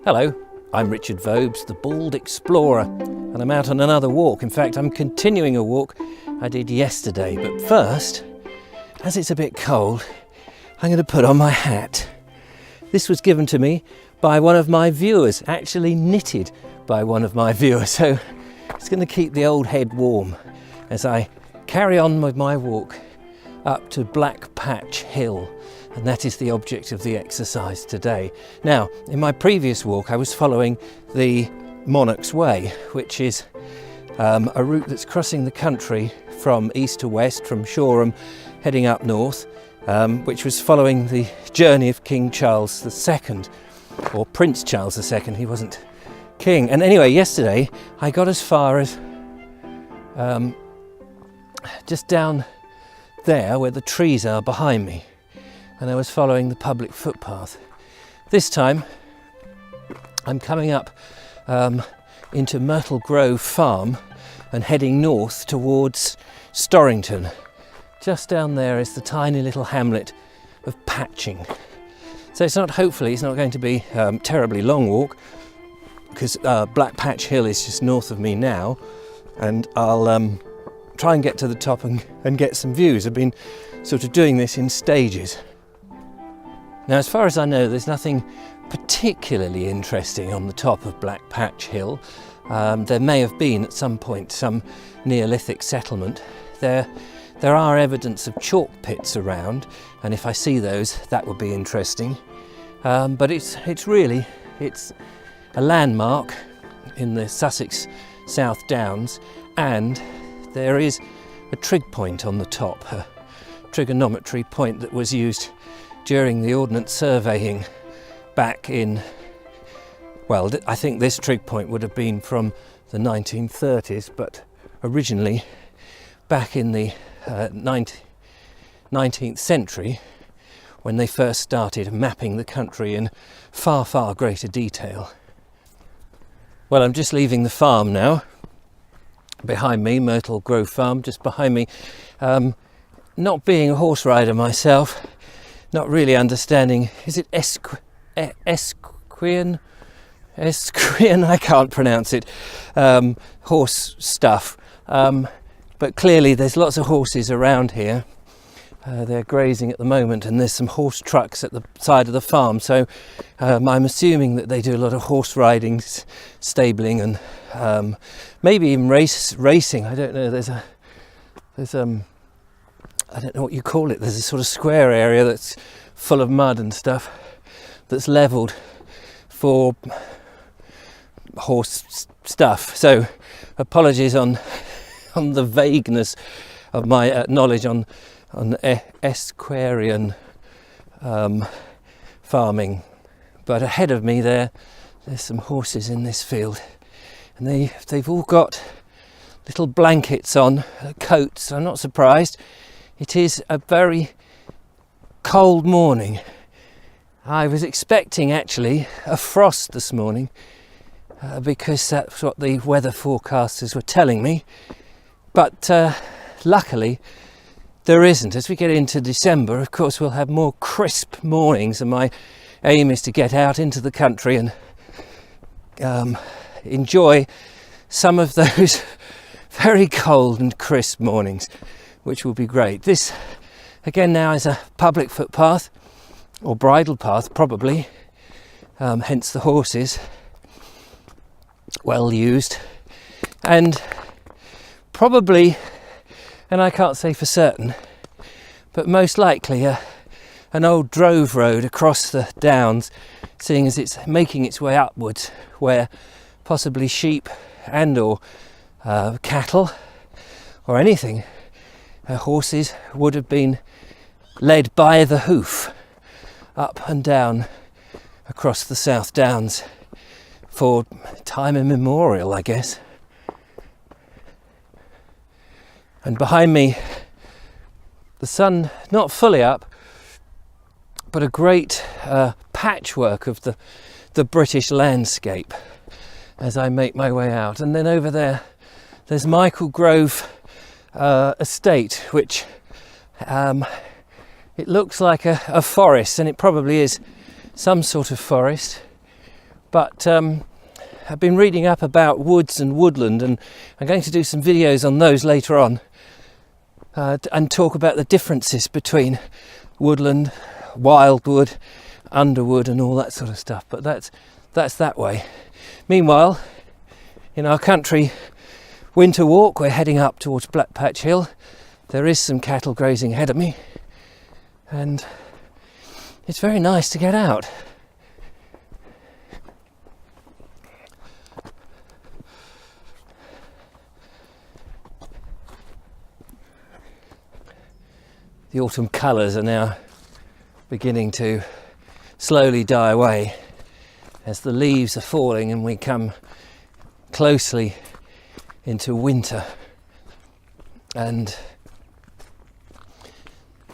Hello, I'm Richard Vobes, the Bald Explorer, and I'm out on another walk. In fact, I'm continuing a walk I did yesterday. But first, as it's a bit cold, I'm going to put on my hat. This was given to me by one of my viewers, actually knitted by one of my viewers. So it's going to keep the old head warm as I carry on with my walk up to Blackpatch Hill. And that is the object of the exercise today. Now, in my previous walk, I was following the Monarch's Way, which is a route that's crossing the country from east to west, from Shoreham heading up north, which was following the journey of King Charles II, or Prince Charles II. He wasn't king. And anyway, yesterday I got as far as just down there where the trees are behind me, and I was following the public footpath. This time I'm coming up into Myrtle Grove Farm and heading north towards Storrington. Just down there is the tiny little hamlet of Patching. So hopefully it's not going to be a terribly long walk, because Blackpatch Hill is just north of me now, and I'll try and get to the top and get some views. I've been sort of doing this in stages. Now, as far as I know, there's nothing particularly interesting on the top of Blackpatch Hill. There may have been at some point some Neolithic settlement. There are evidence of chalk pits around, and if I see those, that would be interesting. But it's a landmark in the Sussex South Downs, and there is a trig point on the top, a trigonometry point that was used during the Ordnance surveying back in, well, I think this trig point would have been from the 1930s, but originally back in the 19th century, when they first started mapping the country in far, far greater detail. Well, I'm just leaving the farm now. Behind me, Myrtle Grove Farm, just behind me. Not being a horse rider myself, not really understanding, is it equine? I can't pronounce it, horse stuff. But clearly there's lots of horses around here. They're grazing at the moment, and there's some horse trucks at the side of the farm. So I'm assuming that they do a lot of horse riding, stabling, and maybe even racing. I don't know. There's I don't know what you call it. There's a sort of square area that's full of mud and stuff that's levelled for horse stuff. So apologies on the vagueness of my knowledge on equestrian farming. But ahead of me there's some horses in this field, and they've all got little blankets on, coats. I'm not surprised. It is a very cold morning. I was expecting actually a frost this morning because that's what the weather forecasters were telling me, but luckily there isn't. As we get into December, of course, we'll have more crisp mornings, and my aim is to get out into the country and enjoy some of those very cold and crisp mornings, which will be great. This, again, now is a public footpath, or bridle path probably, hence the horses, well used, and probably, and I can't say for certain, but most likely an old drove road across the downs, seeing as it's making its way upwards, where possibly sheep and or cattle or anything, horses would have been led by the hoof up and down across the South Downs for time immemorial, I guess. And behind me, the sun not fully up, but a great patchwork of the British landscape as I make my way out. And then over there's Myrtle Grove estate, which it looks like a forest, and it probably is some sort of forest, But I've been reading up about woods and woodland, and I'm going to do some videos on those later on and talk about the differences between woodland, wildwood, underwood and all that sort of stuff. But that's that way. Meanwhile, in our country winter walk, we're heading up towards Blackpatch Hill. There is some cattle grazing ahead of me, and it's very nice to get out. The autumn colours are now beginning to slowly die away as the leaves are falling and we come closely into winter, and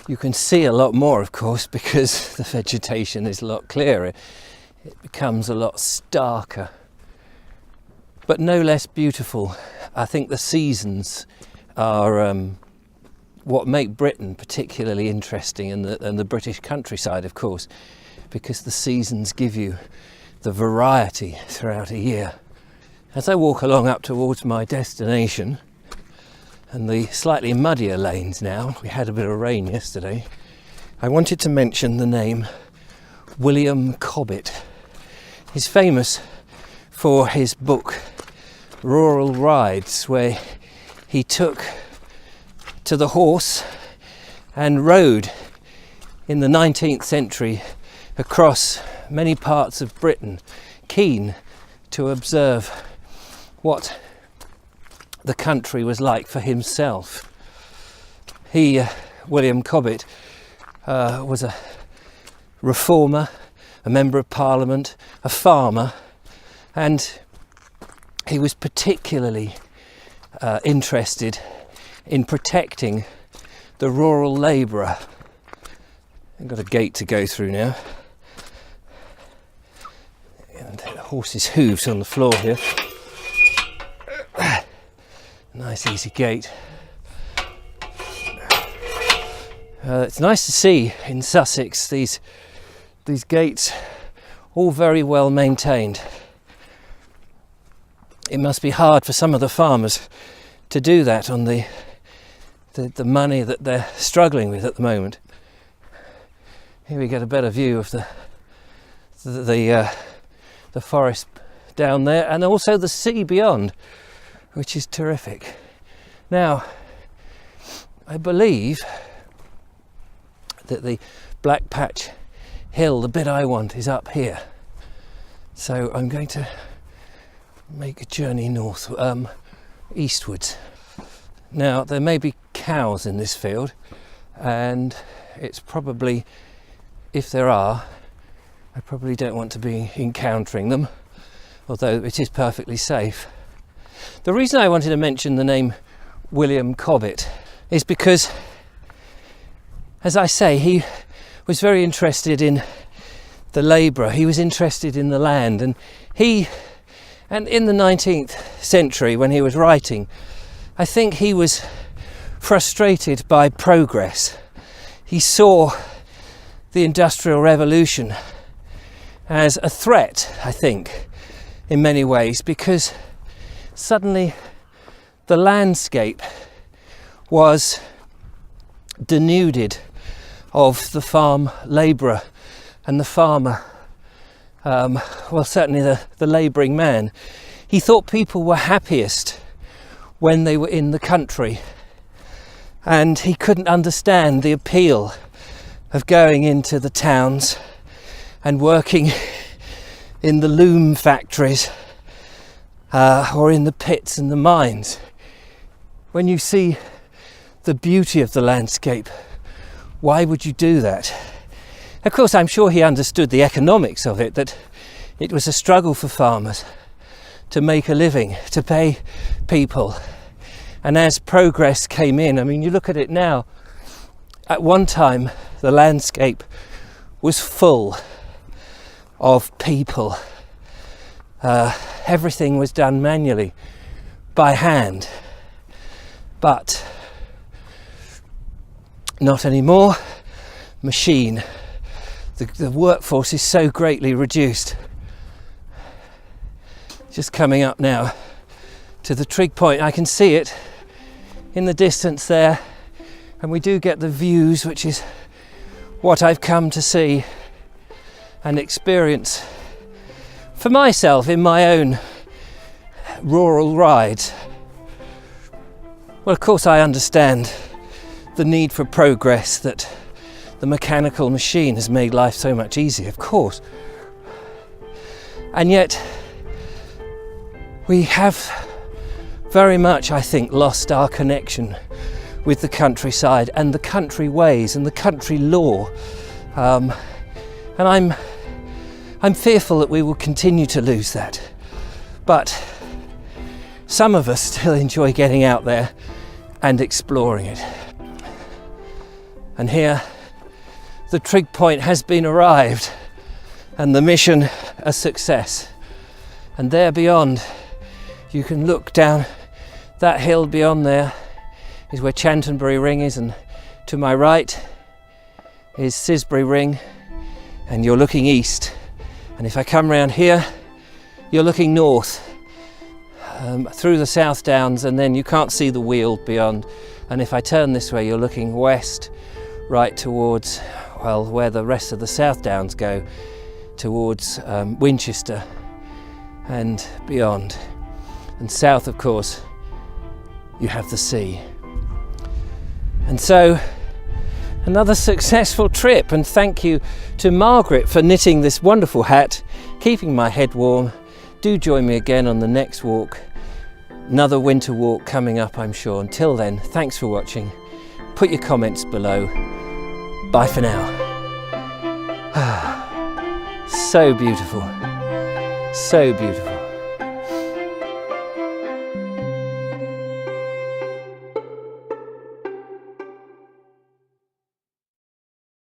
you can see a lot more, of course, because the vegetation is a lot clearer. It becomes a lot starker, but no less beautiful. I think the seasons are what make Britain particularly interesting, and the British countryside, of course, because the seasons give you the variety throughout a year. As I walk along up towards my destination, and the slightly muddier lanes now, we had a bit of rain yesterday, I wanted to mention the name William Cobbett. He's famous for his book Rural Rides, where he took to the horse and rode in the 19th century across many parts of Britain, keen to observe what the country was like for himself. He, William Cobbett, was a reformer, a member of Parliament, a farmer, and he was particularly interested in protecting the rural labourer. I've got a gate to go through now, and the horse's hooves on the floor here. Nice easy gate. It's nice to see in Sussex these gates all very well maintained. It must be hard for some of the farmers to do that on the money that they're struggling with at the moment. Here we get a better view of the forest down there, and also the sea beyond, which is terrific. Now, I believe that the Blackpatch Hill, the bit I want, is up here. So I'm going to make a journey north, eastwards. Now, there may be cows in this field, and it's probably, if there are, I probably don't want to be encountering them, although it is perfectly safe. The reason I wanted to mention the name William Cobbett is because, as I say, he was very interested in the labourer. He was interested in the land, and in the 19th century, when he was writing, I think he was frustrated by progress. He saw the Industrial Revolution as a threat, I think, in many ways, because suddenly the landscape was denuded of the farm labourer and the farmer, well, certainly the labouring man. He thought people were happiest when they were in the country, and he couldn't understand the appeal of going into the towns and working in the loom factories or in the pits and the mines. When you see the beauty of the landscape, why would you do that? Of course, I'm sure he understood the economics of it, that it was a struggle for farmers to make a living, to pay people. And as progress came in, I mean, you look at it now, at one time the landscape was full of people. Everything was done manually, by hand, but not anymore. Machine. The workforce is so greatly reduced. Just coming up now to the trig point. I can see it in the distance there, and we do get the views, which is what I've come to see and experience for myself in my own rural rides. Well, of course I understand the need for progress, that the mechanical machine has made life so much easier, of course. And yet we have very much, I think, lost our connection with the countryside and the country ways and the country law. And I'm fearful that we will continue to lose that. But some of us still enjoy getting out there and exploring it. And here, the trig point has been arrived and the mission a success. And there beyond, you can look down that hill beyond there is where Chantonbury Ring is, and to my right is Sisbury Ring, and you're looking east. And if I come round here, you're looking north through the South Downs, and then you can't see the Weald beyond. And if I turn this way, you're looking west, right towards, well, where the rest of the South Downs go, towards Winchester and beyond. And south, of course, you have the sea. And so, another successful trip, and thank you to Margaret for knitting this wonderful hat, keeping my head warm. Do join me again on the next walk. Another winter walk coming up, I'm sure. Until then, thanks for watching. Put your comments below. Bye for now. So beautiful. So beautiful.